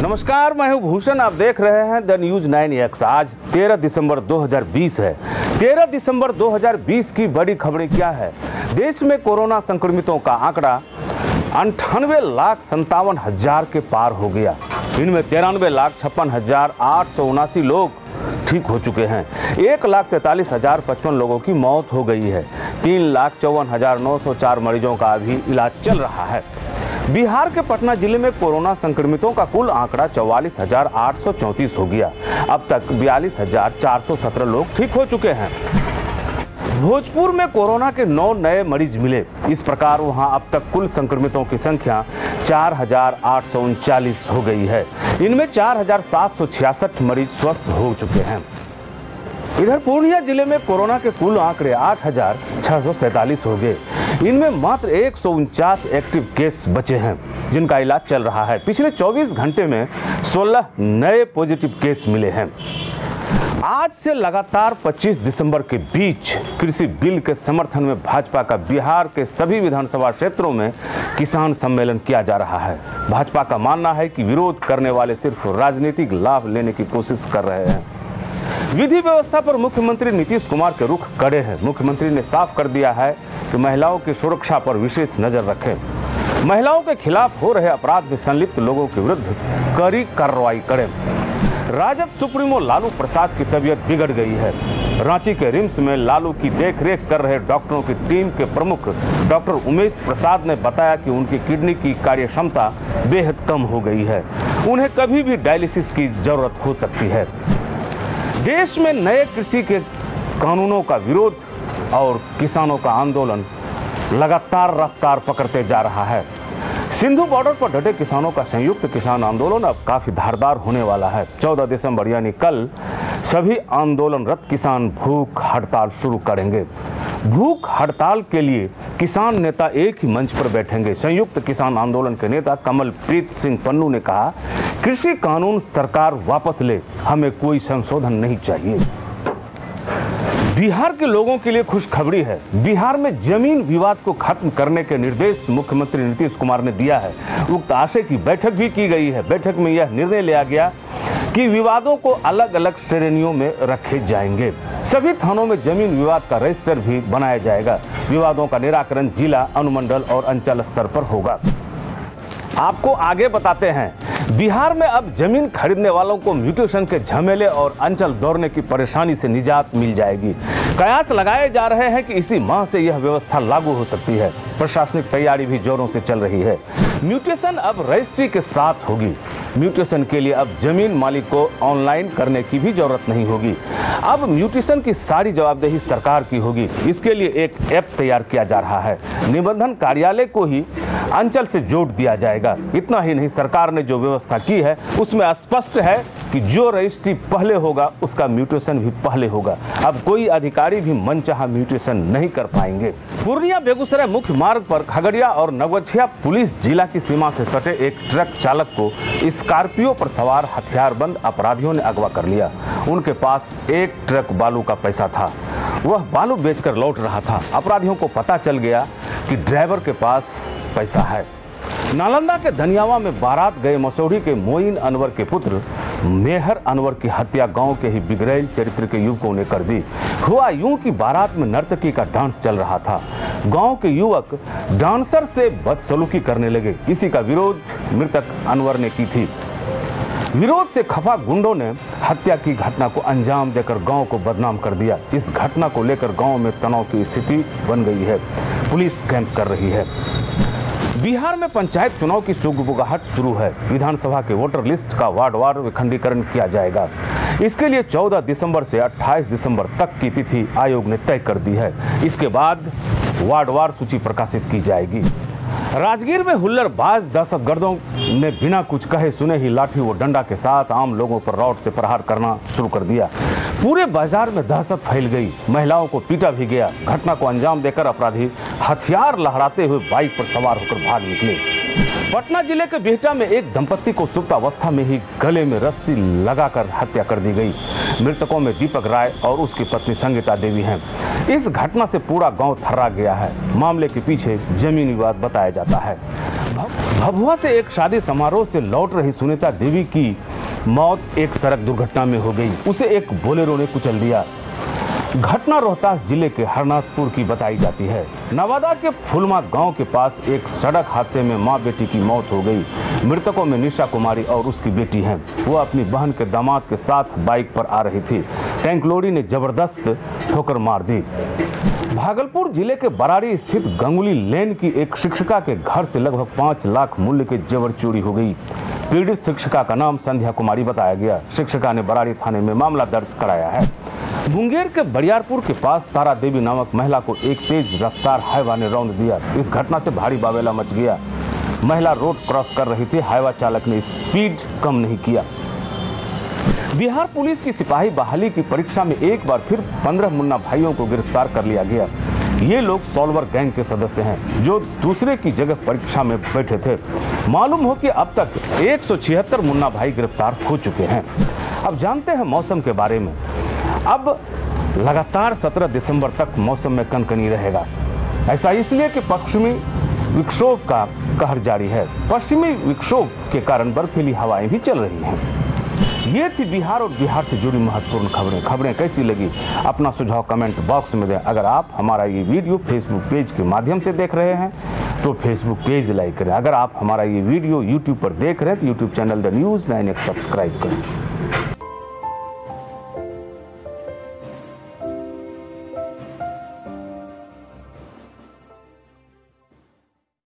नमस्कार, मैं हूं भूषण। आप देख रहे हैं द न्यूज 9X। आज 13 दिसंबर 2020 है। 13 दिसंबर 2020 की बड़ी खबरें क्या है? देश में कोरोना संक्रमितों का आंकड़ा 98,57,000 के पार हो गया। इनमें 93,56,879 लोग ठीक हो चुके हैं। 1,43,055 लोगों की मौत हो गई है। 3,54,904 मरीजों का अभी इलाज चल रहा है। बिहार के पटना जिले में कोरोना संक्रमितों का कुल आंकड़ा 44,834 हो गया। अब तक 42,417 लोग ठीक हो चुके हैं। भोजपुर में कोरोना के 9 नए मरीज मिले। इस प्रकार वहां अब तक कुल संक्रमितों की संख्या 4,839 हो गई है। इनमें 4,766 मरीज स्वस्थ हो चुके हैं। इधर पूर्णिया जिले में कोरोना के कुल आंकड़े 8,647 हो गए। इनमें मात्र 149 एक्टिव केस बचे हैं जिनका इलाज चल रहा है। पिछले 24 घंटे में 16 नए पॉजिटिव केस मिले हैं। आज से लगातार 25 दिसंबर के बीच कृषि बिल के समर्थन में भाजपा का बिहार के सभी विधानसभा क्षेत्रों में किसान सम्मेलन किया जा रहा है। भाजपा का मानना है कि विरोध करने वाले सिर्फ राजनीतिक लाभ लेने की कोशिश कर रहे हैं। विधि व्यवस्था पर मुख्यमंत्री नीतीश कुमार के रुख कड़े हैं। मुख्यमंत्री ने साफ कर दिया है कि महिलाओं की सुरक्षा पर विशेष नजर रखें। महिलाओं के खिलाफ हो रहे अपराध में संलिप्त लोगों के विरुद्ध कड़ी कार्रवाई करें। राजद सुप्रीमो लालू प्रसाद की तबीयत बिगड़ गई है। रांची के रिम्स में लालू की देखरेख कर रहे डॉक्टरों की टीम के प्रमुख डॉक्टर उमेश प्रसाद ने बताया कि उनकी किडनी की कार्यक्षमता बेहद कम हो गई है। उन्हें कभी भी डायलिसिस की जरूरत हो सकती है। देश में नए कृषि के कानूनों का विरोध और किसानों का आंदोलन लगातार रफ्तार पकड़ते जा रहा है। सिंधु बॉर्डर पर डटे किसानों का संयुक्त किसान आंदोलन अब काफी धारदार होने वाला है। 14 दिसंबर यानी कल सभी आंदोलनरत किसान भूख हड़ताल शुरू करेंगे। भूख हड़ताल के लिए किसान नेता एक ही मंच पर बैठेंगे। संयुक्त किसान आंदोलन के नेता कमलप्रीत सिंह पन्नू ने कहा, कृषि कानून सरकार वापस ले, हमें कोई संशोधन नहीं चाहिए। बिहार के लोगों के लिए खुशखबरी है। बिहार में जमीन विवाद को खत्म करने के निर्देश मुख्यमंत्री नीतीश कुमार ने दिया है। उक्त आशय की बैठक भी की गई है। बैठक में यह निर्णय लिया गया कि विवादों को अलग अलग श्रेणियों में रखे जाएंगे। सभी थानों में जमीन विवाद का रजिस्टर भी बनाया जाएगा। विवादों का निराकरण जिला, अनुमंडल और अंचल स्तर पर होगा। आपको आगे बताते हैं, बिहार में अब जमीन खरीदने वालों को म्यूटेशन के झमेले और अंचल दौड़ने की परेशानी से निजात मिल जाएगी। कयास लगाए जा रहे हैं कि इसी माह से यह व्यवस्था लागू हो सकती है। प्रशासनिक तैयारी भी जोरों से चल रही है। म्यूटेशन अब रजिस्ट्री के साथ होगी। म्यूटेशन के लिए अब जमीन मालिक को ऑनलाइन करने की भी जरूरत नहीं होगी। अब म्यूटेशन की सारी जवाबदेही सरकार की होगी। इसके लिए एक ऐप तैयार किया जा रहा है। निबंधन कार्यालय को ही अंचल से जोड़ दिया जाएगा। इतना ही नहीं, सरकार ने जो व्यवस्था की है उसमें स्पष्ट है कि जो रजिस्ट्री पहले होगा उसका म्यूटेशन भी पहले होगा। अब कोई अधिकारी भी मनचाहा म्यूटेशन नहीं कर पाएंगे। पूर्णिया बेगूसराय मुख्य मार्ग पर खगड़िया और नवगछिया पुलिस जिला की सीमा से सटे एक ट्रक चालक को स्कॉर्पियो पर सवार हथियारबंद अपराधियों ने अगवा कर लिया। उनके पास एक ट्रक बालू का पैसा था। वह बालू बेचकर लौट रहा था। अपराधियों को पता चल गया कि ड्राइवर के पास पैसा है। नालंदा के धनियावा में बारात गए मसौढ़ी के मोइन अनवर के पुत्र मेहर अनवर की हत्या गांव के ही बिगड़ैल चरित्र के युवकों ने कर दी। हुआ यूं कि बारात में नर्तकी का डांस चल रहा था। गांव के युवक डांसर से बदसलूकी करने लगे। इसी का विरोध मृतक अनवर ने की थी। विरोध से खफा गुंडों ने हत्या की घटना को अंजाम देकर गांव को बदनाम कर दिया। इस घटना को लेकर गांव में तनाव की स्थिति बन गई है। पुलिस कैंप कर रही है। बिहार में पंचायत चुनाव की सुगबुगाहट शुरू है। विधानसभा के वोटर लिस्ट का वार्डवार विखंडीकरण किया जाएगा। इसके लिए 14 दिसंबर से 28 दिसंबर तक की तिथि आयोग ने तय कर दी है। इसके बाद वार्डवार सूची प्रकाशित की जाएगी। राजगीर में हुल्लड़बाज दहशतगर्दों ने बिना कुछ कहे सुने ही लाठी व डंडा के साथ आम लोगों पर रॉड से प्रहार करना शुरू कर दिया। पूरे बाजार में दहशत फैल गई। महिलाओं को पीटा भी गया। घटना को अंजाम देकर अपराधी हथियार लहराते हुए बाइक पर सवार होकर भाग निकले। पटना जिले के बिहटा में एक दंपत्ति को सुप्तावस्था में ही गले में रस्सी लगाकर हत्या कर दी गई। मृतकों में दीपक राय और उसकी पत्नी संगीता देवी हैं। इस घटना से पूरा गांव थर्रा गया है। मामले के पीछे जमीन विवाद बताया जाता है। भभुआ से एक शादी समारोह से लौट रही सुनीता देवी की मौत एक सड़क दुर्घटना में हो गई। उसे एक बोलेरो ने कुचल दिया। घटना रोहतास जिले के हरनाथपुर की बताई जाती है। नवादा के फुलमा गांव के पास एक सड़क हादसे में मां बेटी की मौत हो गई। मृतकों में निशा कुमारी और उसकी बेटी हैं। वो अपनी बहन के दामाद के साथ बाइक पर आ रही थी। टैंक लॉरी ने जबरदस्त ठोकर मार दी। भागलपुर जिले के बराड़ी स्थित गंगुली लेन की एक शिक्षिका के घर से लगभग 5 लाख मूल्य के जेवर चोरी हो गई। पीड़ित शिक्षिका का नाम संध्या कुमारी बताया गया। शिक्षिका ने बराड़ी थाने में मामला दर्ज कराया है। मुंगेर के बरियारपुर के पास तारा देवी नामक महिला को एक तेज रफ्तार हाईवा ने रौंद दिया। इस घटना से भारी बावेला मच गया। महिला रोड क्रॉस कर रही थी। हाईवा चालक ने स्पीड कम नहीं किया। बिहार पुलिस की सिपाही बहाली की परीक्षा में एक बार फिर 15 मुन्ना भाइयों को गिरफ्तार कर लिया गया। ये लोग सॉल्वर गैंग के सदस्य हैं जो दूसरे की जगह परीक्षा में बैठे थे। मालूम हो कि अब तक 176 मुन्ना भाई गिरफ्तार हो चुके हैं। अब जानते हैं मौसम के बारे में। अब लगातार 17 दिसंबर तक मौसम में कनकनी रहेगा। ऐसा इसलिए कि पश्चिमी विक्षोभ का कहर जारी है। पश्चिमी विक्षोभ के कारण बर्फीली हवाएं भी चल रही हैं। ये थी बिहार और बिहार से जुड़ी महत्वपूर्ण खबरें कैसी लगी अपना सुझाव कमेंट बॉक्स में दें। अगर आप हमारा ये वीडियो फेसबुक पेज के माध्यम से देख रहे हैं तो फेसबुक पेज लाइक करें। अगर आप हमारा ये वीडियो यूट्यूब पर देख रहे हैं तो YouTube channel the news 9 subscribe करें।